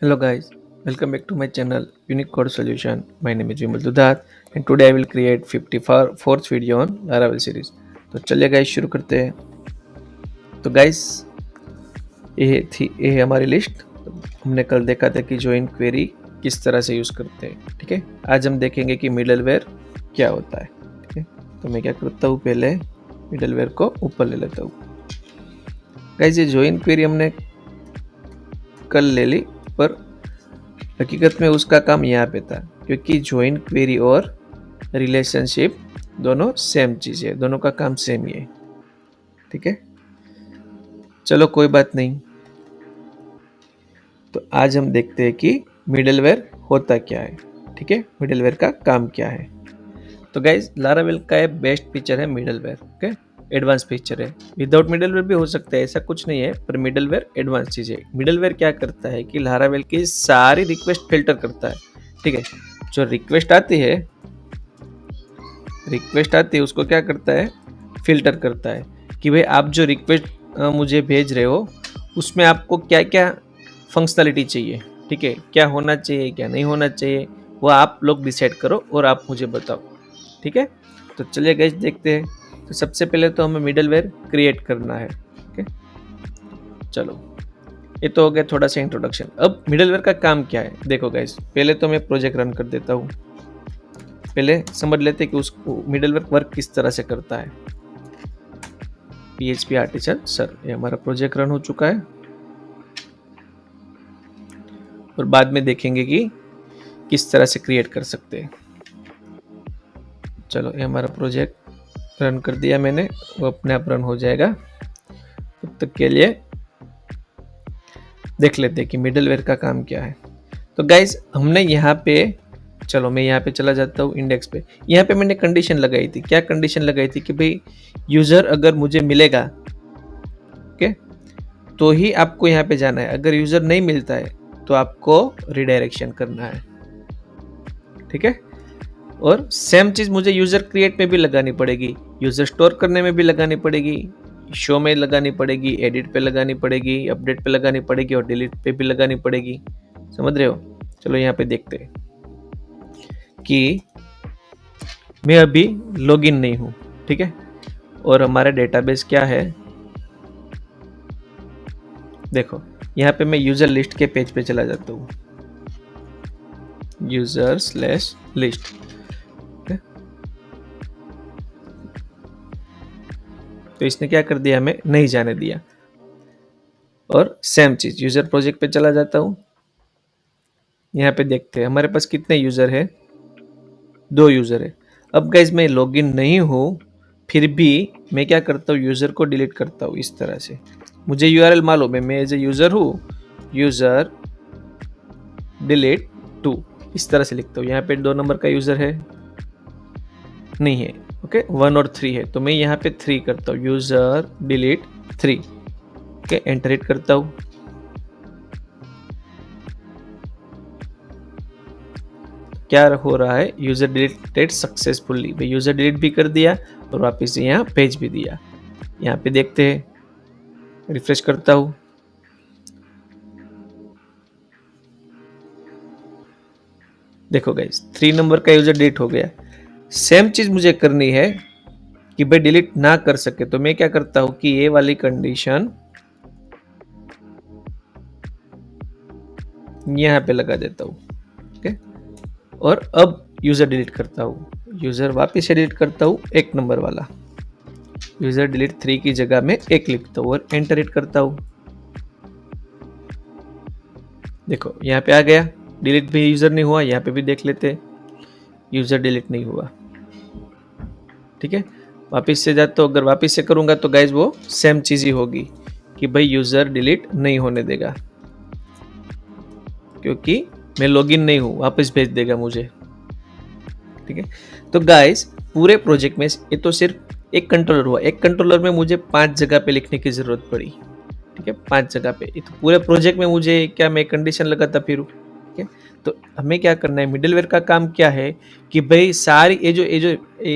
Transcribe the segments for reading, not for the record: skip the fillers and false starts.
Hello guys, welcome back to my channel Unique Code Solution. My name is Vimal Dudat and today I will create 54th video on Laravel series. तो चलिए guys शुरू करते हैं। तो guys ये है हमारी लिस्ट। हमने कल देखा था कि ज्वाइन क्वेरी किस तरह से यूज़ करते हैं। ठीक है, आज हम देखेंगे कि मिडलवेयर क्या होता है। ठीक है, तो मैं क्या करता हूँ, पहले मिडलवेयर को ऊपर ले लेता हूँ। गाइस ये ज्वाइन क्वेरी हमने कल ले ली, पर हकीकत में उसका काम यहाँ पे था, क्योंकि ज्वाइन क्वेरी और रिलेशनशिप दोनों सेम चीज़ है, दोनों का काम सेम ही है। ठीक है, चलो कोई बात नहीं। तो आज हम देखते हैं कि मिडलवेयर होता क्या है। ठीक है, मिडलवेयर का काम क्या है। तो गाइज लारावेल का एक बेस्ट फीचर है मिडलवेयर। ओके, एडवांस फीचर है। विदाउट मिडलवेयर भी हो सकता है, ऐसा कुछ नहीं है, पर मिडलवेयर एडवांस चीज़ है। मिडलवेयर क्या करता है कि लारावेल की सारी रिक्वेस्ट फिल्टर करता है। ठीक है, जो रिक्वेस्ट आती है उसको क्या करता है, फिल्टर करता है कि भाई आप जो रिक्वेस्ट मुझे भेज रहे हो उसमें आपको क्या क्या फंक्शनलिटी चाहिए। ठीक है, क्या होना चाहिए क्या नहीं होना चाहिए, वो आप लोग डिसाइड करो और आप मुझे बताओ। ठीक है, तो चलिए गाइस देखते हैं। तो सबसे पहले तो हमें मिडलवेयर क्रिएट करना है। ठीक है, चलो ये तो हो गया थोड़ा सा इंट्रोडक्शन। अब मिडलवेयर का काम क्या है, देखो गाइस, पहले तो मैं प्रोजेक्ट रन कर देता हूँ। पहले समझ लेते हैं कि उसको मिडलवेयर वर्क किस तरह से करता है। PHP आर्टिसन सर, ये हमारा प्रोजेक्ट रन हो चुका है और बाद में देखेंगे कि किस तरह से क्रिएट कर सकते हैं। चलो ये हमारा प्रोजेक्ट रन कर दिया मैंने, वो अपने आप रन हो जाएगा। तब तक के लिए देख लेते हैं कि मिडलवेयर का काम क्या है। तो गाइज हमने यहाँ पे, चलो मैं यहाँ पे चला जाता हूँ इंडेक्स पे। यहाँ पे मैंने कंडीशन लगाई थी। क्या कंडीशन लगाई थी कि भाई यूज़र अगर मुझे मिलेगा, ओके, तो ही आपको यहाँ पे जाना है। अगर यूज़र नहीं मिलता है तो आपको रिडायरेक्शन करना है। ठीक है, और सेम चीज़ मुझे यूज़र क्रिएट में भी लगानी पड़ेगी, यूज़र स्टोर करने में भी लगानी पड़ेगी, शो में लगानी पड़ेगी, एडिट पे लगानी पड़ेगी, अपडेट पे लगानी पड़ेगी और डिलीट पे भी लगानी पड़ेगी। समझ रहे हो। चलो यहाँ पे देखते हैं कि मैं अभी लॉगिन नहीं हूँ। ठीक है, और हमारा डेटाबेस क्या है, देखो यहाँ पे मैं यूज़र लिस्ट के पेज पे चला जाता हूँ, user/list। तो इसने क्या कर दिया, हमें नहीं जाने दिया। और सेम चीज़ यूज़र प्रोजेक्ट पे चला जाता हूँ। यहाँ पे देखते हैं हमारे पास कितने यूज़र है, 2 यूज़र है। अब गाइज मैं लॉगिन नहीं हूँ, फिर भी मैं क्या करता हूँ, यूज़र को डिलीट करता हूँ इस तरह से। मुझे URL मालूम है, मैं एज ए यूज़र हूँ, यूज़र डिलीट 2 इस तरह से लिखता हूँ। यहाँ पे 2 नंबर का यूज़र है नहीं है, ओके, 1 और 3 है, तो मैं यहाँ पे 3 करता हूँ, user delete 3। Okay, enter hit करता हूँ। क्या हो रहा है, यूज़र डिलीटेड सक्सेसफुली। भाई यूज़र डिलीट भी कर दिया और वापस से यहाँ भेज भी दिया। यहाँ पे देखते हैं, रिफ्रेश करता हूँ। देखो गाइस 3 नंबर का यूज़र डिलीट हो गया। सेम चीज़ मुझे करनी है कि भाई डिलीट ना कर सके, तो मैं क्या करता हूँ कि ये वाली कंडीशन यहाँ पे लगा देता हूँ। ओके, और अब यूज़र डिलीट करता हूँ, यूज़र वापस से डिलीट करता हूँ, 1 नंबर वाला यूज़र डिलीट 3 की जगह में 1 लिखता हूँ और एंटर हिट करता हूँ। देखो यहाँ पे आ गया, डिलीट भी यूज़र नहीं हुआ। यहाँ पे भी देख लेते, यूज़र डिलीट नहीं हुआ। ठीक है, वापस से जाता हूँ। अगर वापस से करूँगा तो गाइज वो सेम चीज़ ही होगी कि भाई यूज़र डिलीट नहीं होने देगा, क्योंकि मैं लॉगिन नहीं हूँ, वापस भेज देगा मुझे। ठीक है, तो गाइस पूरे प्रोजेक्ट में ये तो सिर्फ एक कंट्रोलर हुआ। एक कंट्रोलर में मुझे 5 जगह पे लिखने की जरूरत पड़ी। ठीक है, 5 जगह पे। ये तो पूरे प्रोजेक्ट में मुझे क्या, मैं कंडीशन लगाता फिरूं। ठीक है, तो हमें क्या करना है, मिडलवेयर का काम क्या है कि भाई सारी ये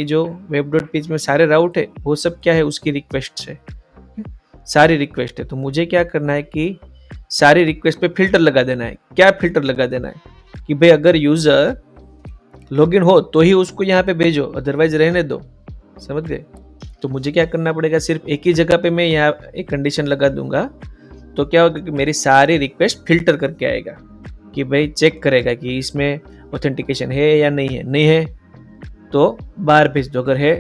जो वेब डॉट पेज में सारे राउट है, वो सब क्या है, उसकी रिक्वेस्ट है। सारी रिक्वेस्ट है। तो मुझे क्या करना है कि सारी रिक्वेस्ट पे फिल्टर लगा देना है। क्या फिल्टर लगा देना है कि भाई अगर यूजर लॉगिन हो तो ही उसको यहाँ पे भेजो, अदरवाइज रहने दो। समझ गए? तो मुझे क्या करना पड़ेगा, सिर्फ एक ही जगह पे मैं यहाँ एक कंडीशन लगा दूंगा तो क्या होगा कि मेरी सारी रिक्वेस्ट फिल्टर करके आएगा कि भाई चेक करेगा कि इसमें ऑथेंटिकेशन है या नहीं है। नहीं है तो बाहर भेज दो, अगर है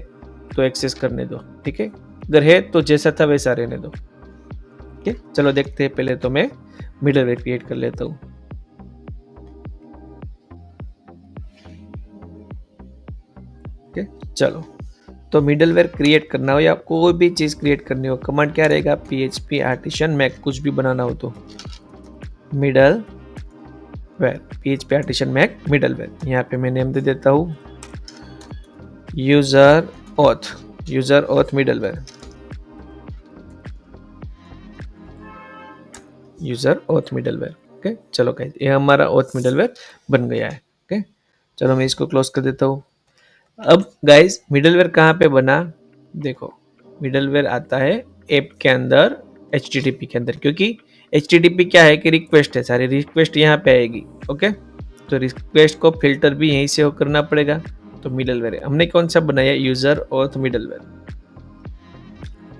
तो एक्सेस करने दो। ठीक है, अगर है तो जैसा था वैसा रहने दो। ठीक है, चलो देखते हैं। पहले तो मैं मिडलवेयर क्रिएट कर लेता हूँ। ठीक है, चलो। तो मिडलवेयर क्रिएट करना हो या कोई भी चीज़ क्रिएट करनी हो, कमांड क्या रहेगा, PHP आर्टिशन मैक, कुछ भी बनाना हो तो middleware, PHP artisan make middleware. यहाँ पे मैं नेम दे देता हूँ user auth middleware, user auth middleware. Okay, चलो गाइस, ये हमारा ऑथ मिडलवेयर बन गया है। ओके, चलो मैं इसको क्लोज कर देता हूँ। अब गाइस मिडलवेयर कहाँ पे बना, देखो मिडलवेयर आता है ऐप के अंदर, HTTP के अंदर, क्योंकि HTTP क्या है कि रिक्वेस्ट है, सारी रिक्वेस्ट यहाँ पे आएगी। ओके, तो रिक्वेस्ट को फिल्टर भी यहीं से करना पड़ेगा। तो मिडलवेयर है, हमने कौन सा बनाया, यूजर और मिडलवेयर।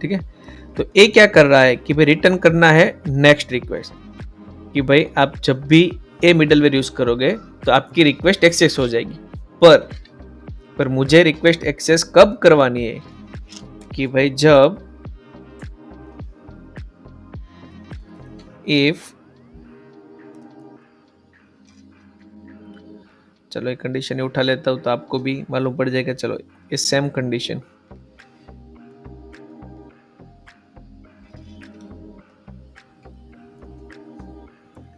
ठीक है, तो ये क्या कर रहा है कि भाई रिटर्न करना है नेक्स्ट रिक्वेस्ट, कि भाई आप जब भी ये मिडलवेयर यूज करोगे तो आपकी रिक्वेस्ट एक्सेस हो जाएगी। पर मुझे रिक्वेस्ट एक्सेस कब करवानी है कि भाई जब इफ, चलो एक कंडीशन उठा लेता हूं तो आपको भी मालूम पड़ जाएगा। चलो ये सेम कंडीशन,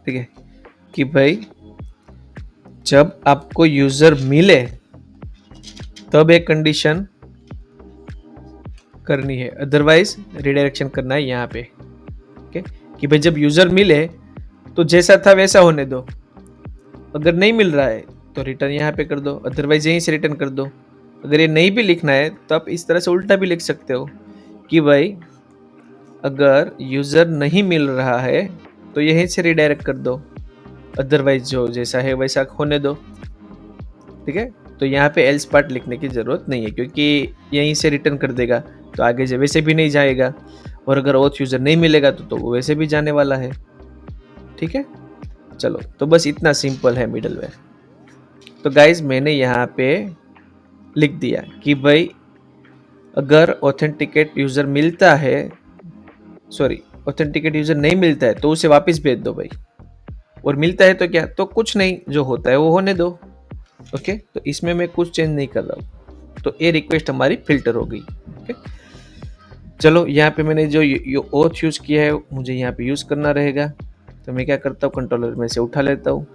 ठीक है, कि भाई जब आपको यूजर मिले तब एक कंडीशन करनी है, अदरवाइज रिडायरेक्शन करना है यहाँ पे। ओके, कि भाई जब यूजर मिले तो जैसा था वैसा होने दो, अगर नहीं मिल रहा है तो रिटर्न यहाँ पे कर दो, अदरवाइज यहीं से रिटर्न कर दो। अगर ये नहीं भी लिखना है तो आप इस तरह से उल्टा भी लिख सकते हो कि भाई अगर यूजर नहीं मिल रहा है तो यहीं से रिडायरेक्ट कर दो, अदरवाइज जो जैसा है वैसा होने दो। ठीक है, तो यहाँ पे एल्स पार्ट लिखने की जरूरत नहीं है, क्योंकि यहीं से रिटर्न कर देगा तो आगे से वैसे भी नहीं जाएगा, और अगर ऑथ यूजर नहीं मिलेगा तो वो वैसे भी जाने वाला है। ठीक है, चलो, तो बस इतना सिंपल है मिडलवेयर। तो गाइज मैंने यहाँ पे लिख दिया कि भाई अगर ऑथेंटिकेट यूजर मिलता है, सॉरी ऑथेंटिकेट यूजर नहीं मिलता है तो उसे वापस भेज दो भाई, और मिलता है तो क्या, तो कुछ नहीं, जो होता है वो होने दो। ओके, तो इसमें मैं कुछ चेंज नहीं कर रहा हूँ, तो ये रिक्वेस्ट हमारी फिल्टर हो गई। ओके, चलो यहाँ पे मैंने जो ऑथ यूज किया है मुझे यहाँ पे यूज करना रहेगा, तो मैं क्या करता हूँ, कंट्रोलर में से उठा लेता हूँ।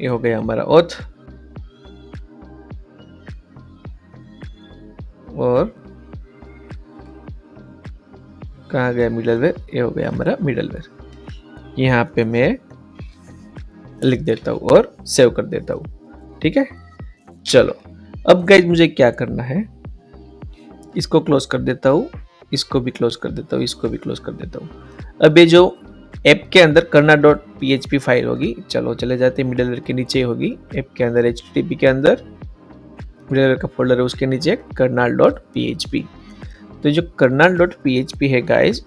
ये हो गया हमारा ऑथ, और कहाँ गया मिडलवेयर, ये हो गया हमारा मिडलवेयर। यहाँ पे मैं लिख देता हूँ और सेव कर देता हूँ। ठीक है, चलो अब गाइज मुझे क्या करना है, इसको क्लोज कर देता हूँ, इसको भी क्लोज कर देता हूँ, इसको भी क्लोज कर देता हूँ। अब ये जो ऐप के अंदर करना.php फाइल होगी, चलो चले जाते हैं, मिडलवेयर के नीचे होगी, ऐप के अंदर HTTP के अंदर मिडलवेयर का फोल्डर है, उसके नीचे कर्नल.php। तो जो कर्नल.php है गाइज,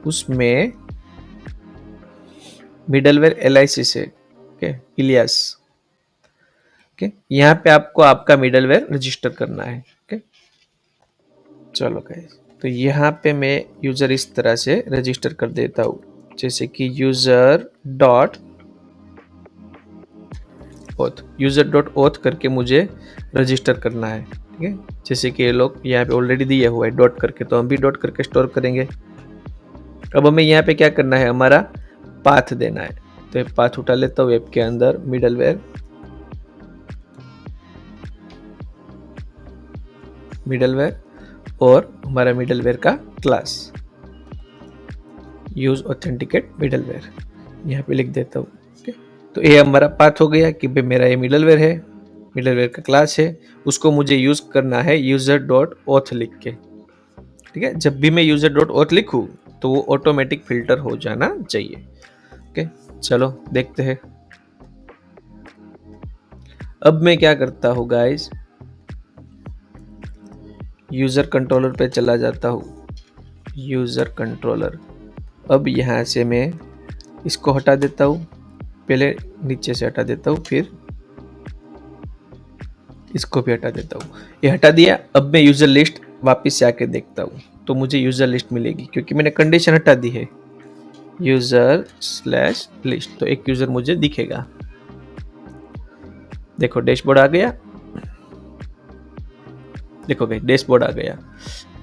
उसमें मिडलवेयर एलाइसिस है, ओके, इलियास। ओके, यहाँ पे आपको आपका मिडलवेयर रजिस्टर करना है। ओके, चलो गाइस, तो यहाँ पे मैं यूजर इस तरह से रजिस्टर कर देता हूँ, जैसे कि यूजर.ऑथ करके मुझे रजिस्टर करना है। ठीक है, जैसे कि ये लोग यहाँ पे ऑलरेडी दिया हुआ है डॉट करके, तो हम भी डॉट करके स्टोर करेंगे। अब हमें यहाँ पे क्या करना है, हमारा पाथ देना है, तो ये पाथ उठा लेता हूँ, ऐप के अंदर मिडलवेयर और हमारा मिडलवेयर का क्लास यूज ऑथेंटिकेट मिडलवेयर, यहाँ पे लिख देता हूँ। ओके, तो ये हमारा पाथ हो गया कि भाई मेरा ये मिडलवेयर है, मिडलवेयर का क्लास है, उसको मुझे यूज करना है यूजर.ऑथ लिख के। ठीक है, जब भी मैं यूजर.ऑथ लिखूँ तो वो ऑटोमेटिक फिल्टर हो जाना चाहिए। ओके, चलो देखते हैं। अब मैं क्या करता हूँ गाइस, यूजर कंट्रोलर पे चला जाता हूँ। यूजर कंट्रोलर, अब यहाँ से मैं इसको हटा देता हूँ, पहले नीचे से हटा देता हूँ, फिर इसको भी हटा देता हूँ। ये हटा दिया। अब मैं यूजर लिस्ट वापस से आके देखता हूँ तो मुझे यूजर लिस्ट मिलेगी क्योंकि मैंने कंडीशन हटा दी है, यूजर स्लैश लिस्ट, तो एक यूजर मुझे दिखेगा। देखो डैशबोर्ड आ गया, देखो भाई डैशबोर्ड आ गया,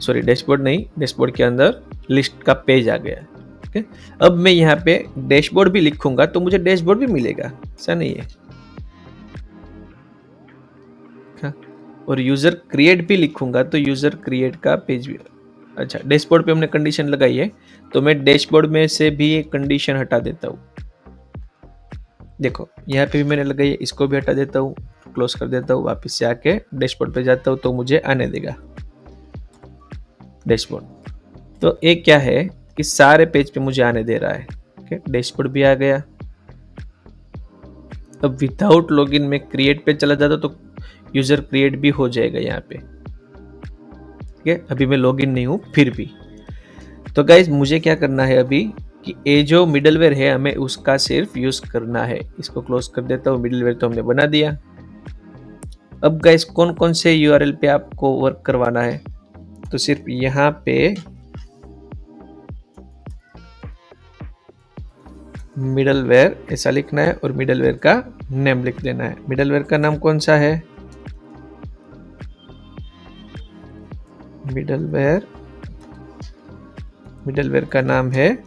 सॉरी डैशबोर्ड नहीं, डैशबोर्ड के अंदर लिस्ट का पेज आ गया। ओके, अब मैं यहाँ पे डैशबोर्ड भी लिखूंगा तो मुझे डैशबोर्ड भी मिलेगा, ऐसा नहीं है। हाँ, और यूजर क्रिएट भी लिखूंगा तो यूजर क्रिएट का पेज भी। अच्छा, डैशबोर्ड पे हमने कंडीशन लगाई है तो मैं डैशबोर्ड में से भी एक कंडीशन हटा देता हूँ। देखो यहाँ पे भी मैंने लगाई है, इसको भी हटा देता हूँ, क्लोज कर देता हूँ, वापस से आके डैशबोर्ड पे जाता हूँ तो मुझे आने देगा डैशबोर्ड। तो एक क्या है कि सारे पेज पे मुझे आने दे रहा है। ओके, डैशबोर्ड भी आ गया। अब विदाउट लॉगिन में क्रिएट पे चला जाता तो यूजर क्रिएट भी हो जाएगा यहाँ पे। ठीक है, अभी मैं लॉगिन नहीं हूँ फिर भी। तो गाइज मुझे क्या करना है अभी कि ये जो मिडलवेयर है हमें उसका सिर्फ यूज करना है। इसको क्लोज कर देता हूँ, मिडलवेयर तो हमने बना दिया। अब गाइज कौन कौन से यूआरएल पे आपको वर्क करवाना है, तो सिर्फ यहाँ पे मिडलवेयर ऐसा लिखना है और मिडलवेयर का नेम लिख देना है। मिडलवेयर का नाम कौन सा है, मिडलवेयर का नाम है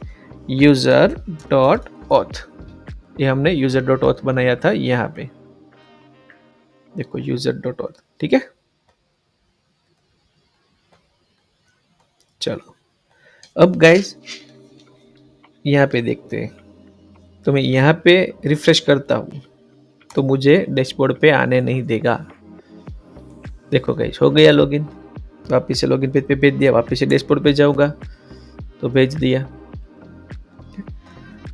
यूजर डॉट ऑथ। ये हमने यूजर डॉट ऑथ बनाया था यहाँ पे, देखो यूजर डॉट ऑथ। ठीक है, चलो अब गाइज यहाँ पे देखते हैं। तो मैं यहाँ पे रिफ्रेश करता हूँ तो मुझे डैशबोर्ड पे आने नहीं देगा। देखो गाइज हो गया लॉगिन, वापस से लॉगिन पेज पे भेज दिया, वापस से डैशबोर्ड पे जाऊंगा तो भेज दिया।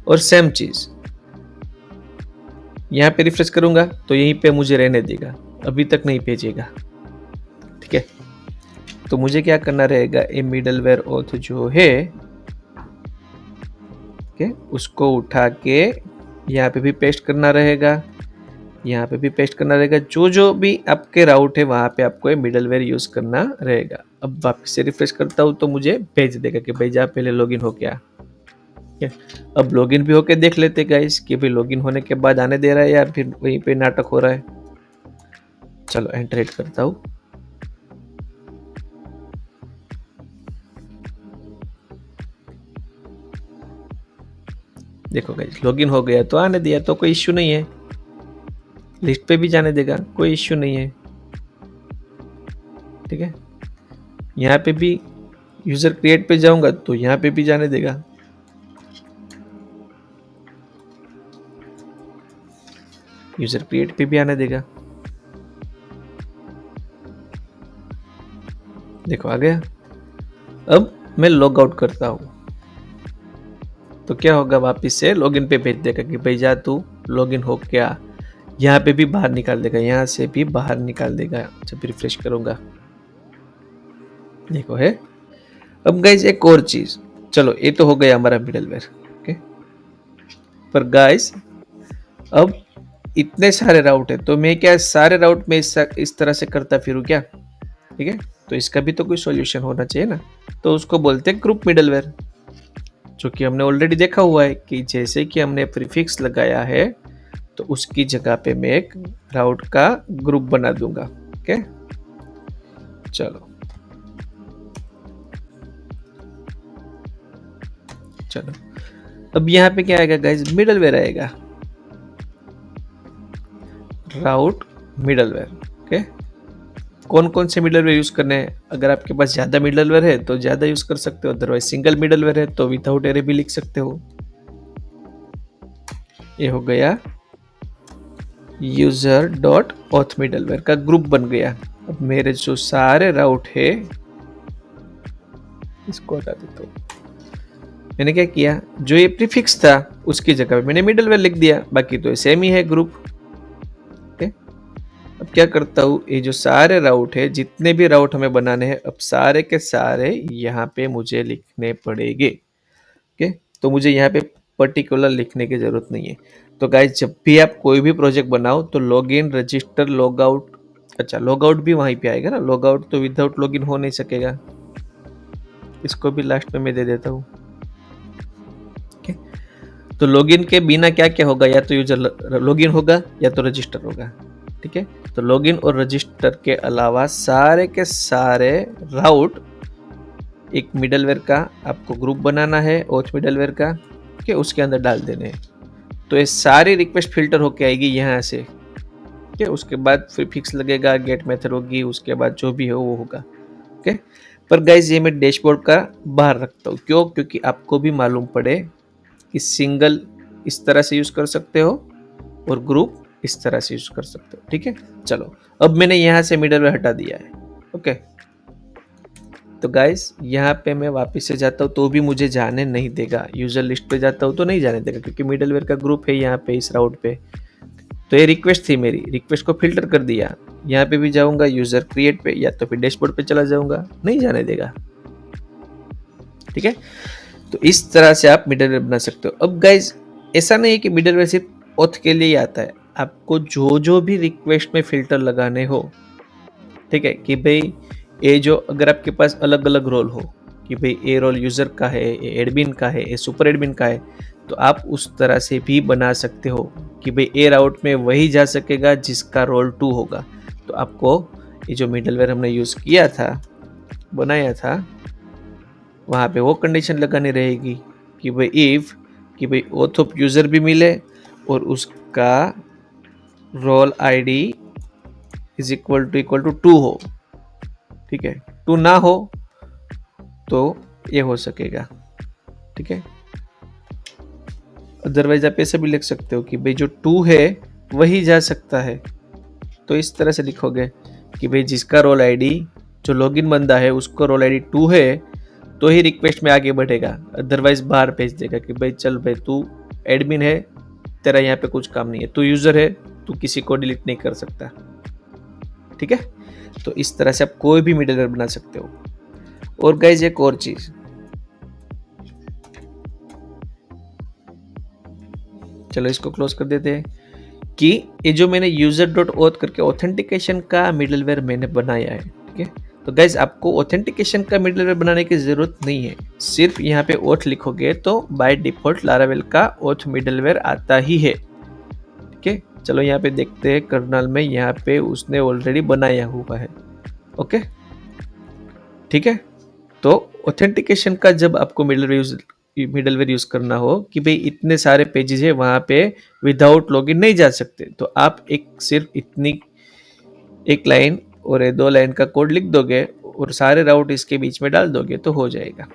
और सेम चीज यहाँ पे रिफ्रेश करूंगा तो यहीं पे मुझे रहने देगा, अभी तक नहीं भेजेगा। ठीक है, तो मुझे क्या करना रहेगा, ये मिडलवेयर ऑथ जो है उसको उठा के यहाँ पे भी पेस्ट करना रहेगा, यहाँ पे भी पेस्ट करना रहेगा। जो जो भी आपके राउट है वहां पे आपको ये मिडलवेयर यूज करना रहेगा। अब वापस से रिफ्रेश करता हूँ तो मुझे भेज देगा कि भाई जा पहले लॉगिन हो गया। अब लॉगिन भी होके देख लेते गाइस कि भाई लॉगिन होने के बाद आने दे रहा है या फिर वहीं पे नाटक हो रहा है। चलो एंटर हिट करता हूँ। देखो गाइस लॉगिन हो गया तो आने दिया, तो कोई इश्यू नहीं है। लिस्ट पे भी जाने देगा, कोई इश्यू नहीं है। ठीक है, यहाँ पे भी यूजर क्रिएट पे जाऊंगा तो यहाँ पे भी जाने देगा। यूजर क्रिएट पे भी आने देगा। देखो आ गया। अब मैं लॉग आउट करता हूँ तो क्या होगा, वापस से लॉगिन पे भेज देगा कि भाई जा तू लॉगिन हो क्या। यहाँ पे भी बाहर निकाल देगा, यहाँ से भी बाहर निकाल देगा जब रिफ्रेश करूंगा। देखो है। अब गाइज एक और चीज, चलो ये तो हो गया हमारा मिडलवेयर। ओके, पर गाइज अब इतने सारे राउट है तो मैं क्या सारे राउट में इस तरह से करता फिरूं क्या। ठीक है, तो इसका भी तो कोई सॉल्यूशन होना चाहिए ना। तो उसको बोलते हैं ग्रुप मिडलवेयर, जो कि हमने ऑलरेडी देखा हुआ है कि जैसे कि हमने प्रीफिक्स लगाया है तो उसकी जगह पे मैं एक राउट का ग्रुप बना दूंगा। ओके, चलो चलो अब यहाँ पे क्या आएगा गाइज, मिडलवेयर आएगा, राउट मिडलवेयर। ओके, कौन कौन से मिडलवेयर यूज करने हैं, अगर आपके पास ज्यादा मिडलवेयर है तो ज्यादा यूज कर सकते हो, अदरवाइज सिंगल मिडलवेयर है तो विदाउट एरे भी लिख सकते हो। ये हो गया यूजर डॉट ऑथ मिडलवेयर का ग्रुप बन गया। अब मेरे जो सारे राउट है इसको हटा देता हूँ। मैंने क्या किया, जो ये प्रीफिक्स था उसकी जगह पे मैंने मिडलवेयर लिख दिया, बाकी तो सेम ही है ग्रुप। ओके, अब क्या करता हूँ, ये जो सारे राउट है, जितने भी राउट हमें बनाने हैं, अब सारे के सारे यहाँ पे मुझे लिखने पड़ेंगे। ओके, तो मुझे यहाँ पे पर्टिकुलर लिखने की जरूरत नहीं है। तो गाइज, जब भी आप कोई भी प्रोजेक्ट बनाओ तो log in, register, log out, अच्छा लॉग आउट भी वहीं पे आएगा ना, लॉग आउट तो विदाउट लॉग इन हो नहीं सकेगा, इसको भी लास्ट में मैं दे देता हूँ। ओके, तो लॉगिन के बिना क्या क्या होगा, या तो यूजर लॉगिन होगा या तो रजिस्टर होगा। ठीक है, तो लॉगिन और रजिस्टर के अलावा सारे के सारे राउट एक मिडलवेयर का आपको ग्रुप बनाना है, ओथ मिडलवेयर का, ठीक है, उसके अंदर डाल देने हैं। तो ये सारी रिक्वेस्ट फिल्टर होके आएगी यहाँ से। ठीक है, उसके बाद फिर फिक्स लगेगा, गेट मेथड होगी, उसके बाद जो भी हो वो होगा। ओके, पर गाइज ये मैं डैशबोर्ड का बाहर रखता हूँ, क्यों? क्योंकि आपको भी मालूम पड़े कि सिंगल इस तरह से यूज कर सकते हो और ग्रुप इस तरह से यूज कर सकते हो। ठीक है, चलो अब मैंने यहाँ से मिडलवेयर हटा दिया है। ओके, तो गाइस यहाँ पे मैं वापस से जाता हूँ तो भी मुझे जाने नहीं देगा, यूजर लिस्ट पे जाता हूँ तो नहीं जाने देगा, क्योंकि मिडलवेयर का ग्रुप है यहाँ पे इस राउट पे। तो ये रिक्वेस्ट थी, मेरी रिक्वेस्ट को फिल्टर कर दिया। यहाँ पे भी जाऊंगा यूजर क्रिएट पे, या तो फिर डैशबोर्ड पे चला जाऊंगा, नहीं जाने देगा। ठीक है, तो इस तरह से आप मिडलवेयर बना सकते हो। अब गाइज, ऐसा नहीं है कि मिडलवेयर सिर्फ ऑथ के लिए ही आता है, आपको जो जो भी रिक्वेस्ट में फिल्टर लगाने हो, ठीक है, कि भाई ये जो अगर आपके पास अलग अलग रोल हो, कि भाई ये रोल यूजर का है, ये एडमिन का है, ये सुपर एडमिन का है, तो आप उस तरह से भी बना सकते हो कि भाई ए राउट में वही जा सकेगा जिसका रोल 2 होगा। तो आपको ये जो मिडलवेयर हमने यूज किया था, बनाया था, वहाँ पे वो कंडीशन लगानी रहेगी कि भाई इफ, कि भाई ऑथ ऑफ यूजर भी मिले और उसका role ID is equal to 2 हो। ठीक है, 2 ना हो तो ये हो सकेगा। ठीक है, अदरवाइज आप ऐसे भी लिख सकते हो कि भाई जो 2 है वही जा सकता है। तो इस तरह से लिखोगे कि भाई जिसका रोल आईडी, जो लॉगिन बंदा है उसको रोल आईडी 2 है तो ही रिक्वेस्ट में आगे बढ़ेगा, अदरवाइज बाहर भेज देगा कि भाई चल भाई तू एडमिन है, तेरा यहाँ पे कुछ काम नहीं है, तू यूजर है, तू किसी को डिलीट नहीं कर सकता। ठीक है, तो इस तरह से आप कोई भी मिडलवेयर बना सकते हो। और गाइज एक और चीज, चलो इसको क्लोज कर देते हैं, कि ये जो मैंने यूजर डॉट ऑथ करके ऑथेंटिकेशन का मिडलवेयर मैंने बनाया है। ठीक है, तो गाइज आपको ऑथेंटिकेशन का मिडलवेयर बनाने की जरूरत नहीं है, सिर्फ यहाँ पे ऑथ लिखोगे तो बाय डिफॉल्ट लारावेल का ऑथ मिडलवेयर आता ही है। ठीक है, चलो यहाँ पे देखते हैं कर्नल में, यहाँ पे उसने ऑलरेडी बनाया हुआ है। ओके, ठीक है, तो ऑथेंटिकेशन का जब आपको मिडलवेयर यूज करना हो कि भाई इतने सारे पेजेस है वहां पे विदाउट लॉगिन नहीं जा सकते, तो आप एक सिर्फ इतनी एक लाइन और 2 लाइन का कोड लिख दोगे और सारे राउट इसके बीच में डाल दोगे तो हो जाएगा।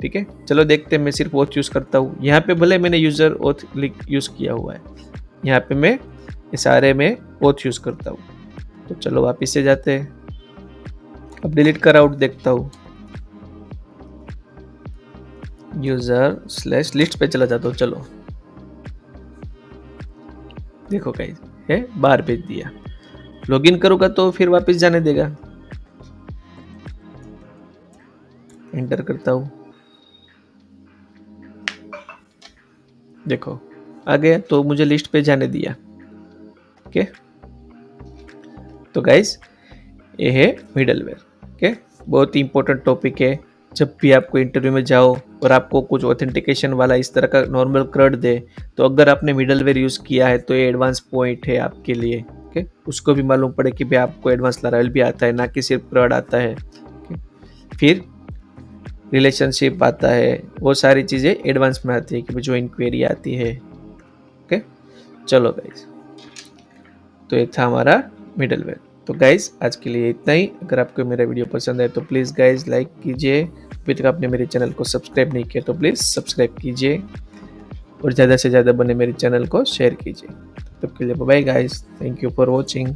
ठीक है, चलो देखते हैं, मैं सिर्फ ओथ यूज करता हूँ। यहाँ पे भले मैंने यूजर ओथ यूज किया हुआ है, यहाँ पे मैं सारे में ओथ यूज करता हूँ। तो चलो वापिस से जाते हैं, अब डिलीट का राउट देखता हूँ, यूजर स्लैश लिस्ट पे चला जाता हूँ। चलो देखो गाइस, है बाहर भेज दिया, लॉगिन करूंगा तो फिर वापस जाने देगा। एंटर करता हूं, देखो आ गया, तो मुझे लिस्ट पे जाने दिया। ओके, तो गाइस ये है मिडलवेयर। ओके, बहुत ही इंपॉर्टेंट टॉपिक है, जब भी आपको इंटरव्यू में जाओ और आपको कुछ ऑथेंटिकेशन वाला इस तरह का नॉर्मल क्रड दे, तो अगर आपने मिडलवेयर यूज किया है तो ये एडवांस पॉइंट है आपके लिए। ओके, उसको भी मालूम पड़े कि भाई आपको एडवांस लारावेल भी आता है, ना कि सिर्फ क्रड आता है। फिर रिलेशनशिप आता है, वो सारी चीज़ें एडवांस में आती है कि जो इंक्वायरी आती है। ओके, चलो गाइज, तो ये था हमारा मिडलवेयर। तो गाइज आज के लिए इतना ही। अगर आपको मेरा वीडियो पसंद है तो प्लीज़ गाइज लाइक कीजिए, अभी तक आपने मेरे चैनल को सब्सक्राइब नहीं किया तो प्लीज़ सब्सक्राइब कीजिए, और ज़्यादा से ज़्यादा बने मेरे चैनल को शेयर कीजिए। तब तक के लिए bye guys, thank you for watching.